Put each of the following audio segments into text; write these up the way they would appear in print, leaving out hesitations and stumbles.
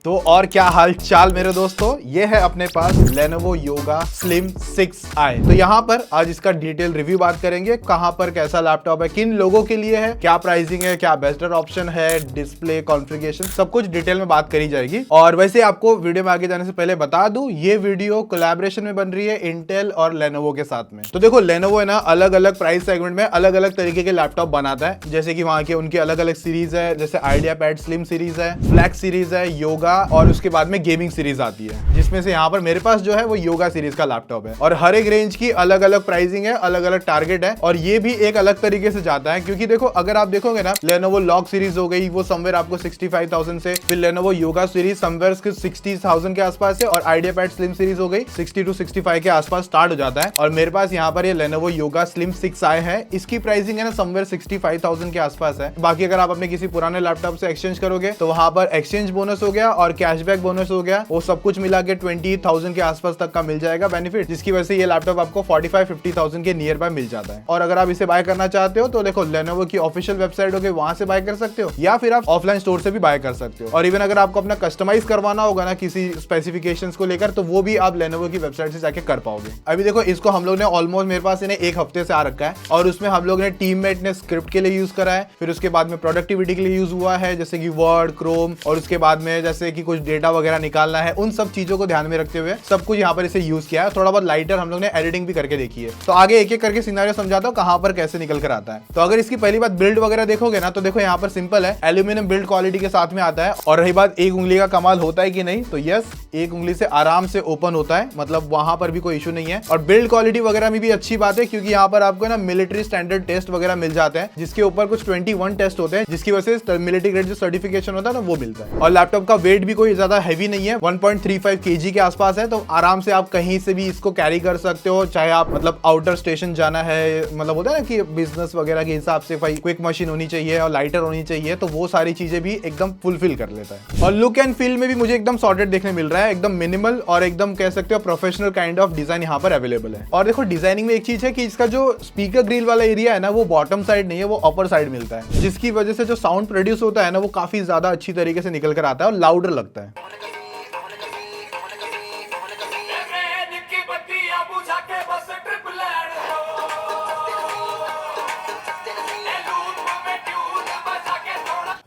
तो और क्या हाल चाल मेरे दोस्तों, ये है अपने पास Lenovo Yoga Slim 6i। तो यहाँ पर आज इसका डिटेल रिव्यू बात करेंगे, कहाँ पर कैसा लैपटॉप है, किन लोगों के लिए है, क्या प्राइसिंग है, क्या बेस्टर ऑप्शन है, डिस्प्ले कॉन्फ़िगरेशन, सब कुछ डिटेल में बात करी जाएगी। और वैसे आपको वीडियो में आगे जाने से पहले बता दूं, ये वीडियो कोलैबोरेशन में बन रही है इंटेल और Lenovo के साथ में। तो देखो Lenovo है ना, अलग अलग प्राइस सेगमेंट में अलग अलग तरीके के लैपटॉप बनाता है, जैसे कि वहाँ के उनके अलग अलग सीरीज है, जैसे IdeaPad Slim सीरीज है, फ्लैक्स सीरीज है, योगा, और उसके बाद में गेमिंग सीरीज आती है, जिसमें से यहाँ पर मेरे पास जो है वो योगा सीरीज का लैपटॉप है। और हर एक रेंज की अलग अलग प्राइसिंग है, अलग अलग टारगेट है, और ये भी एक अलग तरीके से जाता है। क्योंकि देखो अगर आप देखोगे ना, Lenovo लॉग सीरीज हो गई, वो समवेयर आपको 65,000 से, फिर Lenovo योगा सीरीज समवेयर 60,000 के आसपास है, और IdeaPad Slim सीरीज हो गई 60 to 65 के आसपास स्टार्ट हो जाता है। और मेरे पास यहाँ पर ये Lenovo योगा Slim 6i है, इसकी प्राइसिंग है ना समवेयर 65,000 के आसपास है। बाकी अगर आप अपने किसी पुराने लैपटॉप से एक्सचेंज करोगे तो वहां पर एक्सचेंज बोनस हो गया और कैशबैक बोनस हो गया, वो सब कुछ मिला के 20,000 के आसपास तक का मिल जाएगा बेनिफिट, जिसकी वजह से ये लैपटॉप आपको 45-50,000 के नियर बाय मिल जाता है। और अगर आप इसे बाय करना चाहते हो तो देखो Lenovo की ऑफिशियल वेबसाइट होगी, वहां से बाय कर सकते हो, या फिर आप ऑफलाइन स्टोर से भी बाय कर सकते हो। और इवन अगर आपको अपना कस्टमाइज करवाना होगा ना किसी स्पेसिफिकेशंस को लेकर, तो वो भी आप Lenovo की वेबसाइट से जाके कर पाओगे। अभी देखो इसको हम लोग ने ऑलमोस्ट, मेरे पास इन्हें एक हफ्ते से आ रखा है, और उसमें हम लोग ने टीममेट ने स्क्रिप्ट के लिए यूज करा है, फिर उसके बाद में प्रोडक्टिविटी के लिए यूज हुआ है, जैसे कि वर्ड, क्रोम, और उसके बाद में जैसे कि कुछ डेटा वगैरह निकालना है, उन सब चीजों को ध्यान में रखते हुए सब कुछ यहाँ पर इसे यूज किया है। थोड़ा बहुत लाइटर हम लोग ने एडिटिंग भी करके देखी है। तो आगे एक एक करके सिनेरियो समझाता हूँ कहाँ पर कैसे निकल कर आता है। तो अगर इसकी पहली बात बिल्ड वगैरह देखोगे ना, तो देखो यहाँ पर सिंपल है, एल्यूमिनियम बिल्ड क्वालिटी के साथ में आता है। और रही बात एक उंगली का कमाल होता है कि नहीं, तो यस, एक उंगली से आराम से ओपन होता है, मतलब वहां पर भी कोई इशू नहीं है। और बिल्ड क्वालिटी वगैरह में भी अच्छी बात है, क्योंकि यहाँ पर आपको ना मिलिट्री स्टैंडर्ड टेस्ट वगैरह मिल जाते हैं, जिसके ऊपर कुछ 21 टेस्ट होते हैं, जिसकी वजह से मिलिट्री ग्रेड जो सर्टिफिकेशन होता है ना, वो मिलता है। और लैपटॉप का वेट भी कोई ज्यादा हैवी नहीं है, 1.35 kg के आसपास है, तो आराम से आप कहीं से भी इसको कैरी कर सकते हो। चाहे आप मतलब आउटर स्टेशन जाना है, मतलब होता है ना कि बिजनेस वगैरह के हिसाब से भाई क्विक मशीन होनी चाहिए और लाइटर होनी चाहिए, तो वो सारी चीजें भी एकदम फुलफिल कर लेता है। और लुक एंड फील में भी मुझे एकदम सॉर्टेड देखने मिल रहा है, एकदम मिनिमल और एकदम कह सकते हो प्रोफेशनल काइंड ऑफ डिजाइन यहाँ पर अवेलेबल है। और देखो डिजाइनिंग में एक चीज है कि इसका जो स्पीकर ग्रिल वाला एरिया है ना, वो बॉटम साइड नहीं है, वो अपर साइड मिलता है, जिसकी वजह से जो साउंड प्रोड्यूस होता है ना, वो काफी ज्यादा अच्छी तरीके से निकल कर आता है और लाउडर लगता है।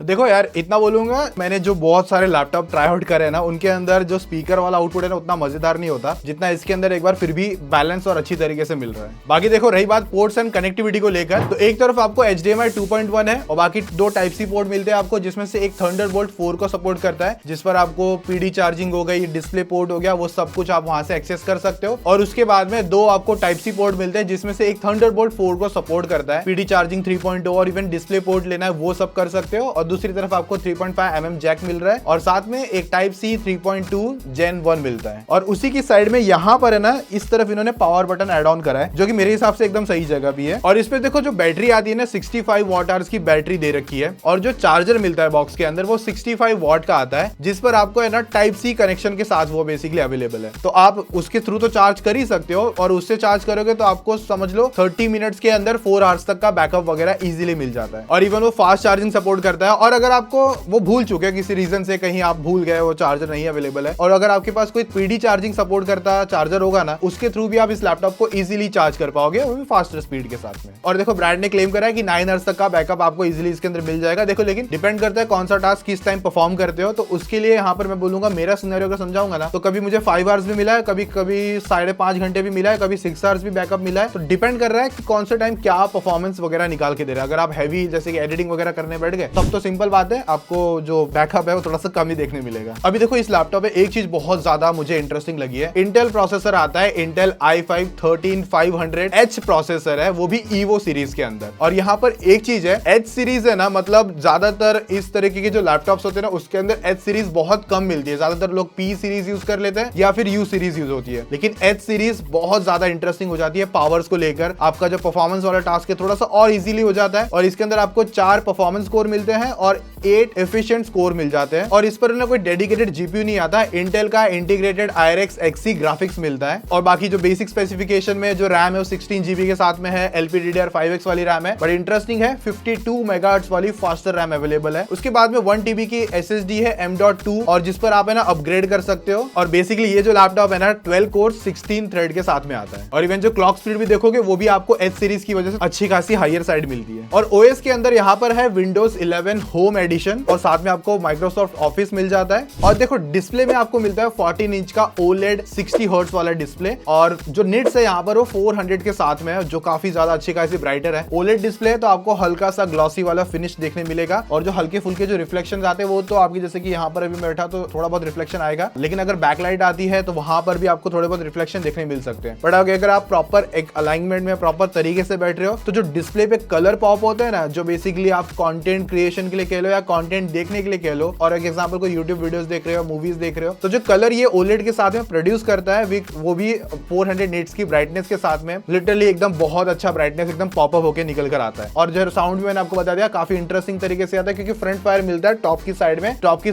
देखो यार, इतना बोलूंगा, मैंने जो बहुत सारे लैपटॉप ट्राई आउट करे ना, उनके अंदर जो स्पीकर वाला आउटपुट है ना, उतना मजेदार नहीं होता जितना इसके अंदर एक बार फिर भी बैलेंस और अच्छी तरीके से मिल रहा है। बाकी देखो रही बात पोर्ट्स एंड कनेक्टिविटी को लेकर, तो एक तरफ आपको HDMI 2.1 है, और बाकी दो Type-C पोर्ट मिलते हैं आपको, जिसमें से एक Thunderbolt 4 को सपोर्ट करता है, जिस पर आपको PD चार्जिंग हो गई, डिस्प्ले पोर्ट हो गया, वो सब कुछ आप वहां से एक्सेस कर सकते हो। और उसके बाद में दो आपको Type-C पोर्ट मिलते हैं, जिसमें से एक Thunderbolt 4 को सपोर्ट करता है, PD चार्जिंग 3.0 और इवन डिस्प्ले पोर्ट लेना है वो सब कर सकते हो। और दूसरी तरफ आपको 3.5 mm जैक मिल रहा है, और साथ में एक Type-C 3.2 Gen 1 मिलता है। और उसी की साइड में यहाँ पर है ना, इस तरफ इन्होंने पावर बटन ऐड ऑन करा है, जो कि मेरे हिसाब से एकदम सही जगह भी है। और इस पे देखो जो बैटरी आती है ना, 65 वॉट आवर्स की बैटरी दे रखी है, और जो चार्जर मिलता है बॉक्स के अंदर वो 65 वॉट का आता है, जिस पर आपको है ना Type-C कनेक्शन के साथ वो बेसिकली अवेलेबल है। तो आप उसके थ्रू तो चार्ज कर ही सकते हो, और उससे चार्ज करोगे तो आपको समझ लो 30 मिनट्स के अंदर 4 आवर्स तक का बैकअप वगैरह इजीली मिल जाता है। और इवन वो फास्ट चार्जिंग सपोर्ट करता है। और अगर आपको वो भूल चुके हैं किसी रीजन से, कहीं आप भूल गए, वो चार्जर नहीं अवेलेबल है, और अगर आपके पास कोई PD चार्जिंग सपोर्ट करता चार्जर होगा ना, उसके थ्रू भी आप इस लैपटॉप को इजीली चार्ज कर पाओगे, वो भी फास्टर स्पीड के साथ में। और देखो ब्रांड ने क्लेम करा है कि 9 आवर्स तक का बैकअप आपको इजीली इसके अंदर मिल जाएगा। देखो लेकिन डिपेंड करता है कौन सा टास्क किस टाइम परफॉर्म करते हो, तो उसके लिए यहाँ पर मैं बोलूंगा, मेरा सिनेरियो अगर समझाऊंगा ना, तो कभी मुझे 5 आवर्स भी मिला है, कभी कभी 5.5 घंटे भी मिला है, कभी 6 आवर्स भी बैकअप मिला है। तो डिपेंड कर रहा है कि कौन सा टाइम क्या परफॉर्मेंस वगैरह निकाल के दे रहा है। अगर आप हैवी जैसे कि एडिटिंग वगैरह करने बैठ गए, तब तो सिंपल बात है, आपको जो बैकअप है वो थोड़ा सा कम ही देखने मिलेगा। अभी देखो इस लैपटॉप में एक चीज बहुत ज्यादा मुझे इंटरेस्टिंग लगी है, इंटेल प्रोसेसर आता है, इंटेल i5 13500H प्रोसेसर है, वो भी EVO सीरीज के अंदर। और यहाँ पर एक चीज है, H सीरीज है ना, मतलब ज्यादातर इस तरीके के जो लैपटॉप्स होते हैं ना, उसके अंदर H सीरीज बहुत कम मिलती है। ज्यादातर लोग P सीरीज यूज कर लेते हैं या फिर U सीरीज यूज होती है, लेकिन H सीरीज बहुत ज्यादा इंटरेस्टिंग हो जाती है पावर्स को लेकर। आपका जो परफॉर्मेंस वाला टास्क है थोड़ा सा और इजीली हो जाता है, और इसके अंदर आपको 4 परफॉर्मेंस कोर मिलते हैं और 8 एफिशिएंट स्कोर मिल जाते हैं और इस पर उन्हें कोई डेडिकेटेड जीपीयू नहीं आता, इंटेल का इंटीग्रेटेड IRX Xe ग्राफिक्स मिलता है। और बाकी जो बेसिक स्पेसिफिकेशन में जो रैम है वो 16 GB के साथ में है, LPDDR5X वाली रैम है। बड़ी इंटरेस्टिंग है, 52 मेगाहर्ट्ज वाली फास्टर रैम अवेलेबल है। उसके बाद में 1 TB की SSD है M.2 और जिस पर आप है ना अपग्रेड कर सकते हो। और बेसिकली ये जो लैपटॉप है ना 12 कोर 16 थ्रेड के साथ में आता है। और इवन जो क्लॉक स्पीड भी देखोगे वो भी आपको H सीरीज की वजह से अच्छी खासी हायर साइड मिलती है। और OS के अंदर यहाँ पर है Windows 11 होम एडिशन और साथ में आपको Microsoft Office मिल जाता है। और देखो डिस्प्ले में आपको मिलता है 14 इंच का OLED 60 हर्ट्ज वाला डिस्प्ले और जो निट्स है यहाँ पर वो 400 के साथ में है, जो काफी ज्यादा अच्छी खासी ब्राइटर है। OLED डिस्प्ले है तो आपको हल्का सा ग्लॉसी वाला फिनिश देखने मिलेगा और जो हल्के फुल्के जो रिफ्लेक्शन आते हैं वो तो आपकी जैसे कि यहाँ पर अभी बैठा तो थोड़ा बहुत रिफ्लेक्शन आएगा, लेकिन अगर बैकलाइट आती है तो वहां पर भी आपको थोड़े बहुत रिफ्लेक्शन देखने मिल सकते हैं। बट अगर आप प्रॉपर एक अलाइनमेंट में प्रॉपर तरीके से बैठ रहे हो तो जो डिस्प्ले पे कलर पॉप होते हैं ना, जो बेसिकली आप कंटेंट क्रिएशन के लिए कह लो या कंटेंट देखने के लिए कह लो, और एक एग्जांपल को यूट्यूब वीडियोस देख रहे हो, मूवीज देख रहे हो, तो जो कलर ये OLED के साथ में प्रोड्यूस करता है वो भी 400 निट्स की ब्राइटनेस के साथ में लिटरली एकदम बहुत अच्छा ब्राइटनेस एकदम पॉपअप होकर निकल कर आता है। और जो साउंड भी मैंने आपको बता दिया काफी इंटरेस्टिंग तरीके से आता है क्योंकि फ्रंट फायर मिलता है टॉप की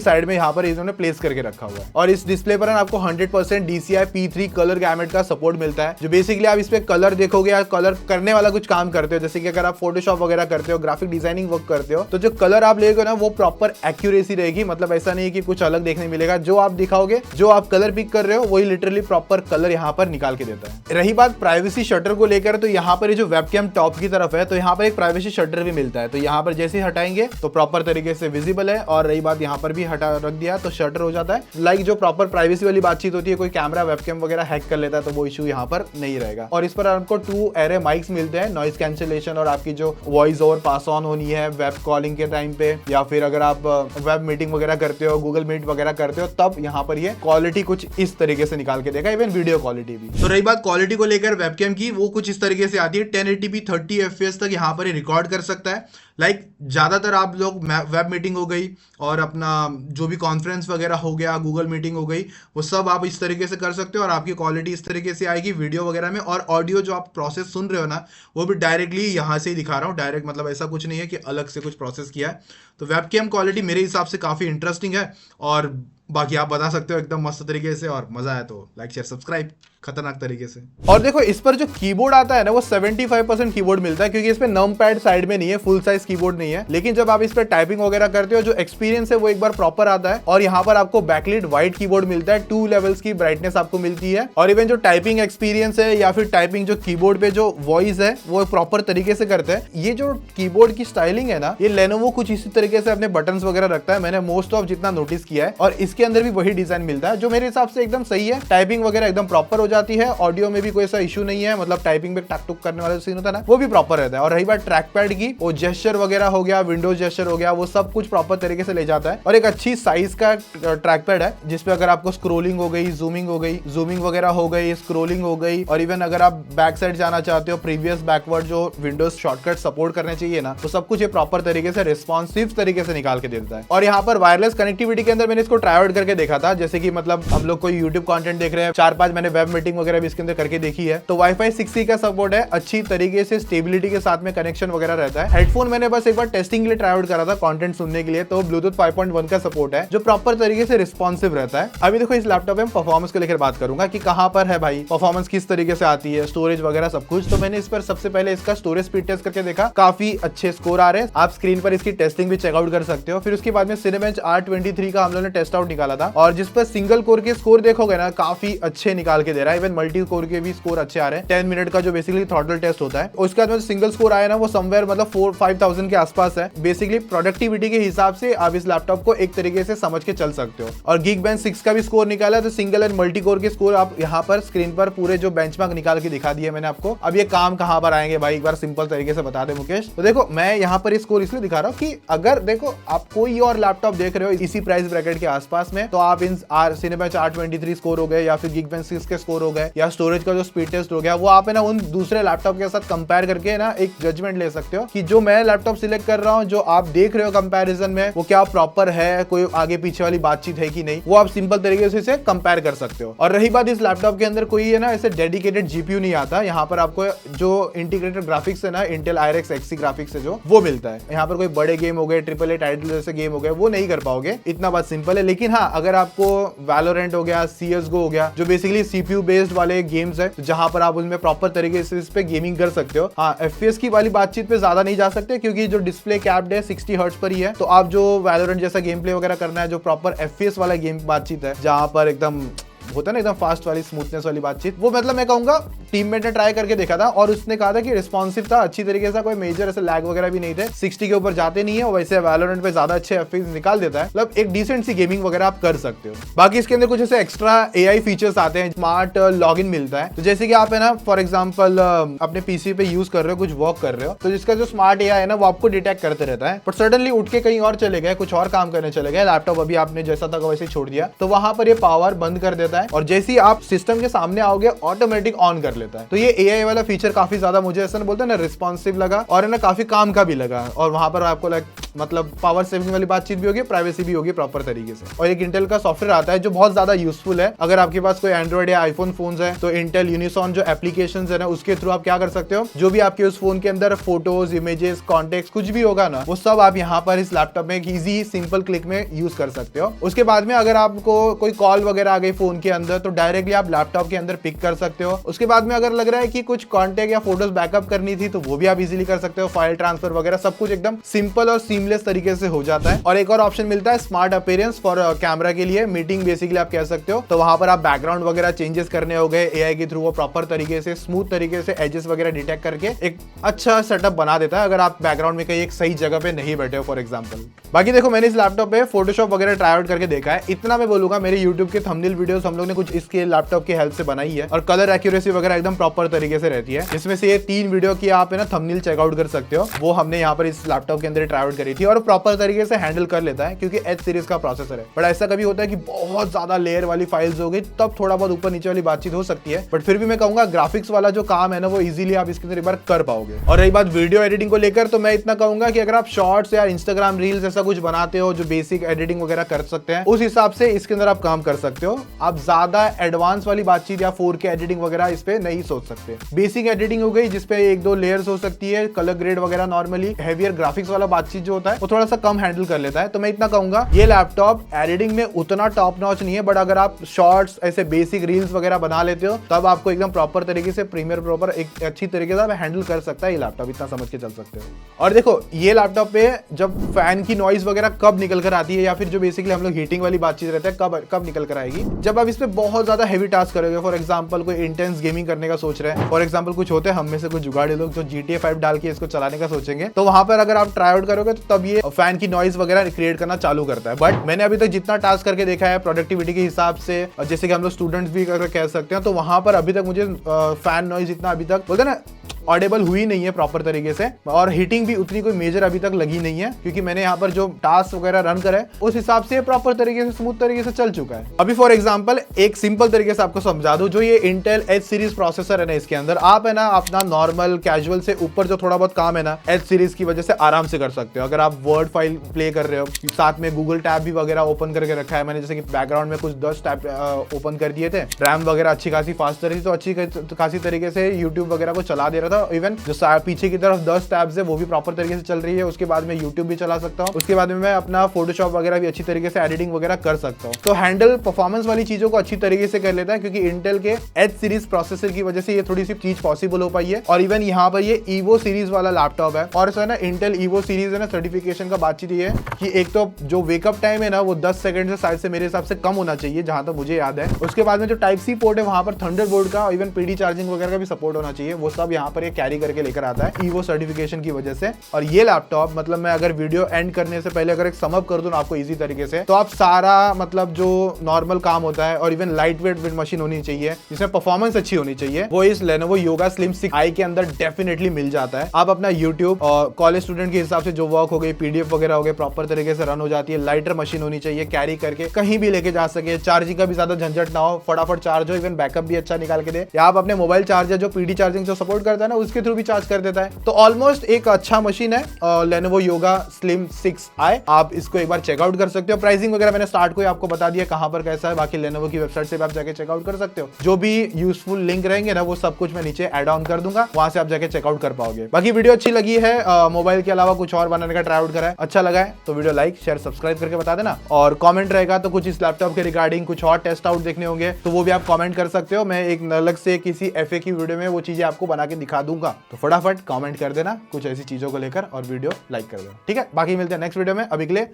साइड में यहाँ पर इन्होंने प्लेस करके रखा हुआ है। और इस डिस्प्ले पर आपको 100% DCI P3 कलर गैमेट का सपोर्ट मिलता है, जो बेसिकली आप इस पे कलर देखोगे या कलर करने वाला कुछ काम करते हो, जैसे कि अगर आप फोटोशॉप वगैरह करते हो, ग्राफिक डिजाइनिंग वर्क करते हो, तो जो कलर आप लेगे ना वो प्रॉपर एक्यूरेसी रहेगी। मतलब ऐसा नहीं कि कुछ अलग देखने मिलेगा, जो आप दिखाओगे, जो आप कलर पिक कर रहे हो वही लिटरली प्रॉपर कलर यहाँ पर निकाल के देता है। रही बात प्राइवेसी शटर को लेकर, तो यहाँ पर जो वेबकैम टॉप की तरफ है तो यहाँ पर एक प्राइवेसी शटर भी मिलता है, तो यहाँ पर जैसे हटाएंगे तो प्रॉपर तरीके से विजिबल है। और रही बात यहाँ पर भी हटा रख दिया तो शटर हो जाता है। लाइक जो प्रॉपर प्राइवेसी वाली बातचीत होती है, कोई कैमरा वेबकैम वगैरह हैक कर लेता है तो वो इशू यहाँ पर नहीं रहेगा। और इस पर आपको 2 एरे माइक्स मिलते हैं, नॉइज कैंसिलेशन और आपकी जो वॉइस ओवर पास ऑन होनी है वेब कॉलिंग के टाइम पे, या फिर अगर आप वेब मीटिंग वगैरह करते हो, गूगल मीट वगैरह करते हो, तब यहाँ पर ये क्वालिटी कुछ इस तरीके से निकाल के देगा, इवन वीडियो क्वालिटी भी। तो रही बात क्वालिटी को लेकर वेबकैम की, वो कुछ इस तरीके से आती है, 1080p 30 FPS तक यहाँ पर रिकॉर्ड कर सकता है। लाइक ज्यादातर आप लोग वेब मीटिंग हो गई और अपना जो भी कॉन्फ्रेंस वगैरह हो गया, गूगल मीटिंग हो गई, वो सब आप इस तरीके से कर सकते हो और आपकी क्वालिटी इस तरीके से आएगी वीडियो वगैरह में। और ऑडियो जो आप प्रोसेस सुन रहे हो ना, वो भी डायरेक्टली यहाँ से ही दिखा रहा हूँ, डायरेक्ट, मतलब ऐसा कुछ नहीं है कि अलग से कुछ प्रोसेस किया है। तो वेबकैम क्वालिटी मेरे हिसाब से काफी इंटरेस्टिंग है और बाकी आप बता सकते हो एकदम मस्त तरीके से। और मजा आया तो लाइक शेयर सब्सक्राइब खतरनाक तरीके से। और देखो इस पर जो कीबोर्ड आता है ना वो 75% कीबोर्ड मिलता है, क्योंकि इस पे नम पैड साइड में नहीं है, फुल साइज कीबोर्ड नहीं है। लेकिन जब आप इस पे टाइपिंग वगैरह करते हो जो एक्सपीरियंस है वो एक बार प्रॉपर आता है। और यहाँ पर आपको बैकलिट व्हाइट कीबोर्ड मिलता है, 2 लेवल्स की ब्राइटनेस आपको मिलती है। और इवन जो टाइपिंग एक्सपीरियंस है या फिर टाइपिंग जो कीबोर्ड पे जो वॉइस है वो प्रॉपर तरीके से करते हैं। ये जो कीबोर्ड की स्टाइलिंग है ना, ये लेनोवो कुछ इसी तरीके से अपने बटन्स वगैरह रखता है, मैंने मोस्ट ऑफ जितना नोटिस किया है। और इसके अंदर भी वही डिजाइन मिलता है जो मेरे हिसाब से एकदम सही है। टाइपिंग वगैरह एकदम प्रॉपर हो जाती है, ऑडियो में भी कोई ऐसा इशू नहीं है, मतलब टाइपिंग पे टक टुक करने वाला सीन होता है ना, वो भी प्रॉपर रहता है। और रही बात ट्रैक पैड की, वो जेस्चर वगैरह हो गया, विंडोज जेस्चर हो गया, वो सब कुछ प्रॉपर तरीके से ले जाता है। और एक अच्छी साइज का ट्रैक पैड है जिसपे अगर आपको स्क्रोलिंग हो गई, जूमिंग वगैरह हो गई, स्क्रोलिंग हो गई, और इवन अगर आप बैक साइड जाना चाहते हो, प्रीवियस बैकवर्ड जो विंडोज शॉर्टकट सपोर्ट करने चाहिए ना, तो सब कुछ ये प्रॉपर तरीके से रिस्पॉन्सिव तरीके से निकाल के देता है। और यहाँ पर वायरलेस कनेक्टिविटी के अंदर मैंने इसको ट्राई आउट करके देखा था, जैसे कि मतलब हम लोग कोई यूट्यूब कंटेंट देख रहे हैं, 4-5 मैंने वेब मीटिंग वगैरह भी इसके अंदर करके देखी है, तो वाईफाई 6E का सपोर्ट है, अच्छी तरीके से स्टेबिलिटी के साथ में कनेक्शन वगैरह रहता है। हेडफोन मैंने बस एक बार टेस्टिंग के लिए ट्राई आउट करा था कंटेंट सुनने के लिए, तो ब्लूटूथ 5.1 का सपोर्ट है जो प्रॉपर तरीके से रिस्पॉन्सिव रहता है। अभी देखो इस लैपटॉप में परफॉर्मेंस को लेकर बात करूंगा कि कहां पर है भाई परफॉर्मेंस, किस तरीके से आती है, स्टोरेज वगैरह सब कुछ। तो मैंने इस पर सबसे पहले इसका स्टोरेज स्पीड टेस्ट करके देखा, काफी अच्छे स्कोर आ रहे हैं, आप स्क्रीन पर इसकी टेस्टिंग भी चेकआउट कर सकते हो। फिर उसके बाद में सिनेबेंच R23 का हम लोगों ने टेस्ट आउट निकाला था, और जिस पर सिंगल कोर के स्कोर देखोगे ना काफी अच्छे निकाल के दे रहा है, इवन मल्टी कोर के भी स्कोर अच्छे आ रहे हैं। 10 मिनट का जो बेसिकली थ्रॉटल टेस्ट होता है, उसके बाद में सिंगल स्कोर आया ना वो समवेयर मतलब 4-5,000 के आसपास है। बेसिकली प्रोडक्टिविटी के हिसाब से आप इस लैपटॉप को एक तरीके से समझ के चल सकते हो। और Geekbench 6 का भी स्कोर निकाला, तो सिंगल एंड मल्टी कोर के स्कोर आप यहाँ पर स्क्रीन पर पूरे जो बेंचमार्क निकाल के दिखा दिए मैंने आपको। अब ये काम कहाँ पर आएंगे भाई, एक बार सिंपल तरीके से बता दे मुकेश। तो देखो मैं यहाँ पर स्कोर इसलिए दिखा रहा हूँ कि अगर देखो आप कोई और लैपटॉप देख रहे हो इसी प्राइस ब्रैकेट के आसपास, पास में, तो आप इन Cinebench R23 स्कोर हो गए या फिर Geekbench 6 के स्कोर हो गए या स्टोरेज का जो स्पीड टेस्ट हो गया, वो आप है ना उन दूसरे लैपटॉप के साथ कंपेयर करके ना एक जजमेंट ले सकते हो कि जो मैं लैपटॉप सिलेक्ट कर रहा हूँ, जो आप देख रहे हो कंपैरिजन में, वो क्या प्रॉपर है, कोई आगे पीछे वाली बातचीत है कि नहीं, वो आप सिंपल तरीके से इसे कंपेयर कर सकते हो। और रही बात इस लैपटॉप के अंदर कोई है ना ऐसे डेडिकेटेड जीपीयू नहीं आता, यहाँ पर आपको जो इंटीग्रेटेड ग्राफिक्स है ना Intel IRX Xe ग्राफिक्स है जो वो मिलता है। यहाँ पर कोई बड़े गेम हो गए, AAA टाइटल जैसे गेम हो गए, वो नहीं कर पाओगे, इतना बात सिंपल है। लेकिन हाँ, अगर आपको Valorant हो गया, CSGO हो गया, जो बेसिकली CPU बेस्ड वाले गेम्स है, जहां पर आप उसमें प्रॉपर तरीके से इस पे गेमिंग कर सकते हो। हाँ, FPS की वाली बातचीत पे ज्यादा नहीं जा सकते क्योंकि जो डिस्प्ले कैप्ड है 60 हर्ट्ज पर ही है, तो आप जो Valorant जैसा गेम प्ले वगैरह करना है, जो प्रॉपर FPS वाला गेम बातचीत है, जहां पर एकदम होता है ना एकदम फास्ट वाली स्मूथनेस वाली बातचीत, वो मतलब मैं कहूंगा टीममेट ने ट्राई करके देखा था और उसने कहा था कि रिस्पॉन्सिव था अच्छी तरीके से, कोई मेजर ऐसे लैग वगैरह भी नहीं थे, 60 के ऊपर जाते नहीं है, वैसे Valorant पे ज्यादा अच्छे FPS निकाल देता है, मतलब एक डिसेंट सी गेमिंग वगैरह आप कर सकते हो। बाकी इसके अंदर कुछ ऐसे एक्स्ट्रा AI फीचर्स आते हैं, स्मार्ट लॉगिन मिलता है, तो जैसे कि आप है ना फॉर एग्जाम्पल अपने पीसी पे यूज कर रहे हो, कुछ वर्क कर रहे हो, तो जिसका जो स्मार्ट AI है ना वो आपको डिटेक्ट करते रहता है, बट सडनली उठ के कहीं और चले गए, कुछ और काम करने चले गए, लैपटॉप अभी आपने जैसा था वैसे छोड़ दिया, तो वहां पर ये पावर बंद कर देता है और जैसे ही आप सिस्टम के सामने आओगे ऑटोमेटिक ऑन कर लेता है। तो ये AI वाला फीचर काफी ज्यादा मुझे ऐसा बोलते हैं ना रिस्पॉन्सिव लगा और है ना काफी काम का भी लगा, और वहां पर आपको मतलब पावर सेविंग वाली बातचीत भी होगी, प्राइवेसी भी होगी प्रॉपर तरीके से। और एक इंटेल का सॉफ्टवेयर आता है जो बहुत ज्यादा यूजफुल है, अगर आपके पास कोई एंड्रॉइड या आईफोन फोन्स है तो इंटेल यूनिसॉन जो एप्लीकेशंस है ना उसके थ्रू आप क्या कर सकते हो, जो भी आपके उस फोन के अंदर फोटोज, इमेजेस, कॉन्टेक्ट कुछ भी होगा ना, वो सब आप यहाँ पर इस लैपटॉप में एक इजी सिंपल क्लिक में यूज कर सकते हो। उसके बाद में अगर आपको कोई कॉल वगैरह आ गई फोन के अंदर तो डायरेक्टली आप लैपटॉप के अंदर पिक कर सकते हो। उसके बाद में अगर लग रहा है कि कुछ कॉन्टेक्ट या फोटोज बैकअप करनी थी तो वो भी आप इजीली कर सकते हो, फाइल ट्रांसफर वगैरह सब कुछ एकदम सिंपल और सीमलेस तरीके से हो जाता है। और एक और ऑप्शन मिलता है स्मार्ट अपीयरेंस फॉर कैमरा के लिए, मीटिंग बेसिकली आप कह सकते हो, तो वहां पर आप बैकग्राउंड वगैरह चेंजेस करने हो गए AI के थ्रू, वो प्रॉपर तरीके से स्मूथ तरीके से एजेस वगैरह डिटेक्ट करके एक अच्छा सेटअप बना देता है अगर आप बैकग्राउंड में कहीं एक सही जगह पे नहीं बैठे हो फॉर एग्जांपल। बाकी देखो मैंने इस लैपटॉप पे फोटोशॉप वगैरह ट्राई आउट करके देखा है, इतना मैं बोलूंगा मेरे यूट्यूब के थंबनेल वीडियोस हम लोग ने कुछ इसके लैपटॉप की हेल्प से बनाई है और कलर एक्यूरेसी वगैरह एकदम प्रॉपर तरीके से रहती है। इसमें से ये 3 वीडियो की आप है ना थंबनेल चेकआउट कर सकते हो, वो हमने यहाँ पर इस लैपटॉप के अंदर ट्राई आउट करी थी और प्रॉपर तरीके से हैंडल कर लेता है क्योंकि H सीरीज का प्रोसेसर है। बट ऐसा कभी होता है कि बहुत ज्यादा लेयर वाली फाइल्स हो गई तब थोड़ा बहुत ऊपर नीचे वाली बातचीत हो सकती है, बट फिर भी मैं कहूंगा ग्राफिक्स वाला जो काम है ना वो इजीली आप इसके अंदर एक बार कर पाओगे। और रही बात वीडियो एडिटिंग को लेकर, तो मैं इतना कहूंगा कि अगर आप शॉर्ट्स या इंस्टाग्राम रील्स ऐसा कुछ बनाते हो जो बेसिक एडिटिंग वगैरह कर सकते हैं, उस हिसाब से इसके अंदर आप काम कर सकते हो। आप ज्यादा एडवांस वाली बातचीत या 4K एडिटिंग वगैरह इस पे नहीं सोच सकते। बेसिक एडिटिंग हो गई जिसपे 1-2 लेयर्स हो सकती है, कलर ग्रेड वगैरह नॉर्मली, हेवियर ग्राफिक्स वाला बातचीत जो होता है वो थोड़ा सा कम हैंडल कर लेता है। तो मैं इतना कहूंगा ये लैपटॉप एडिटिंग में उतना टॉप नॉच नहीं है, बट अगर आप शॉर्ट्स ऐसे बेसिक रील्स वगैरह बना लेते हो तब आपको एकदम प्रॉपर तरीके से प्रीमियर प्रॉपर एक अच्छी तरीके से हैंडल कर सकता है ये लैपटॉप, इतना समझ के चल सकते हो। और देखो ये लैपटॉप पे जब फैन की नॉइज वगैरह कब निकल कर आती है या फिर जो बेसिकली हम लोग हीटिंग वाली बातचीत रहता है कब निकल कर आएगी, जब आप इस पे बहुत ज्यादा हेवी टास्क करोगे। फॉर एग्जांपल कोई इंटेंस गेमिंग करने का सोच रहे हैं, फॉर एग्जांपल कुछ होते हैं हम में से कुछ जुगाड़े लोग जो GTA 5 डाल के इसको चलाने का सोचेंगे, तो वहां पर अगर आप ट्राई आउट करोगे तो तब ये फैन की नॉइज वगैरह क्रिएट करना चालू करता है। बट मैंने अभी तक जितना टास्क करके देखा है प्रोडक्टिविटी के हिसाब से, जैसे कि हम लोग स्टूडेंट्स भी अगर कह सकते हैं, तो वहां पर अभी तक मुझे फैन नॉइज इतना अभी तक बोलते हैं ना ऑडेबल हुई नहीं है प्रॉपर तरीके से, और हीटिंग भी उतनी कोई मेजर अभी तक लगी नहीं है क्योंकि मैंने यहाँ पर जो टास्क वगैरह रन करे उस हिसाब से प्रॉपर तरीके से स्मूथ तरीके से चल चुका है। अभी फॉर एग्जांपल एक सिंपल तरीके से आपको समझा दूं, जो ये Intel H सीरीज प्रोसेसर है ना, इसके अंदर आप है ना अपना नॉर्मल कैजुअल से ऊपर जो थोड़ा बहुत काम है ना H सीरीज की वजह से आराम से कर सकते हो। अगर आप वर्ड फाइल प्ले कर रहे हो, साथ में गूगल टैब भी वगैरह ओपन करके रखा है मैंने, जैसे कि बैकग्राउंड में कुछ 10 टैब ओपन कर दिए थे, रैम वगैरह अच्छी खासी फास्ट रही तो अच्छी खासी तरीके से यूट्यूब वगैरह को चला दे रहा था। इवन जो पीछे की तरफ 10 टैब्स है वो भी प्रॉपर तरीके से चल रही है। उसके बाद में यूट्यूब भी चला सकता हूँ, उसके बाद में मैं अपना फोटोशॉप वगैरह भी अच्छी तरीके से एडिटिंग वगैरह कर सकता हूँ। तो हैंडल परफॉर्मेंस वाली चीजों को अच्छी तरीके से कर लेता है क्योंकि इंटेल के H सीरीज प्रोसेसर की वजह से ये थोड़ी सी चीज पॉसिबल हो पाई है। और इवन यहाँ पर ये ईवो सीरीज वाला लैपटॉप है, और ना इंटेल ईवो सीरीज है ना, सर्टिफिकेशन का बातचीत ये है कि एक तो जो वेकअप टाइम है ना वो 10 सेकंड से शायद से मेरे हिसाब से कम होना चाहिए जहां तक मुझे याद है। उसके बाद में जो टाइप सी पोर्ट है वहां पर थंडरबोल्ट का इवन पीडी चार्जिंग वगैरह का भी सपोर्ट होना चाहिए, वो सब यहाँ पर करके कैरी करके लेकर आता है ईवो सर्टिफिकेशन की वजह से। और ये लैपटॉप मतलब मैं अगर वीडियो एंड करने से पहले अगर एक समअप कर दूं आपको इजी तरीके से, तो आप सारा मतलब जो नॉर्मल काम होता है और इवन लाइट वेट मशीन होनी चाहिए जिसमें परफॉर्मेंस अच्छी होनी चाहिए, वो इस Lenovo Yoga Slim 6i के अंदर डेफिनेटली मिल जाता है। आप अपना यूट्यूब और कॉलेज स्टूडेंट के हिसाब से जो वर्क हो गई, पीडीएफ वगैरह हो गए, प्रॉपर तरीके से रन हो जाती है। लाइटर मशीन होनी चाहिए, कैरी करके कहीं भी लेके जा सके, चार्जिंग का भी ज्यादा झंझट ना हो, फटाफट चार्ज हो, इवन बैकअप भी अच्छा निकाल के दे। या आप अपने मोबाइल चार्जर जो पीडी चार्जिंग जो सपोर्ट करता है ना, उसके थ्रू भी चार्ज कर देता है। तो ऑलमोस्ट एक अच्छा मशीन है Lenovo Yoga Slim 6i। आप इसको एक बार चेकआउट कर सकते हो। प्राइसिंग वगैरह मैंने स्टार्ट को आपको बता दिया कहां पर कैसा है, बाकी Lenovo की वेबसाइट से भी आप जाके चेकआउट कर सकते हो। जो भी यूजफुल लिंक रहेंगे ना वो सब कुछ मैं नीचे ऐड ऑन कर दूंगा, वहां से आप जाके चेकआउट कर पाओगे। बाकी वीडियो अच्छी लगी है, मोबाइल के अलावा कुछ और बनाने का ट्राई आउट करा है, अच्छा लगा है तो वीडियो लाइक शेयर सब्सक्राइब करके बता देना। और कमेंट रहेगा तो कुछ इस लैपटॉप के रिगार्डिंग कुछ और टेस्ट आउट देखने होंगे तो वो भी आप कमेंट कर सकते हो। मैं एक अलग से किसी एफए की वीडियो में वो चीजें आपको बना के दिखा दूंगा, तो फटाफट कमेंट कर देना कुछ ऐसी चीजों को लेकर और वीडियो लाइक कर देना, ठीक है। बाकी मिलते हैं नेक्स्ट वीडियो में, अभी के लिए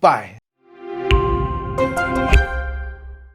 बाय।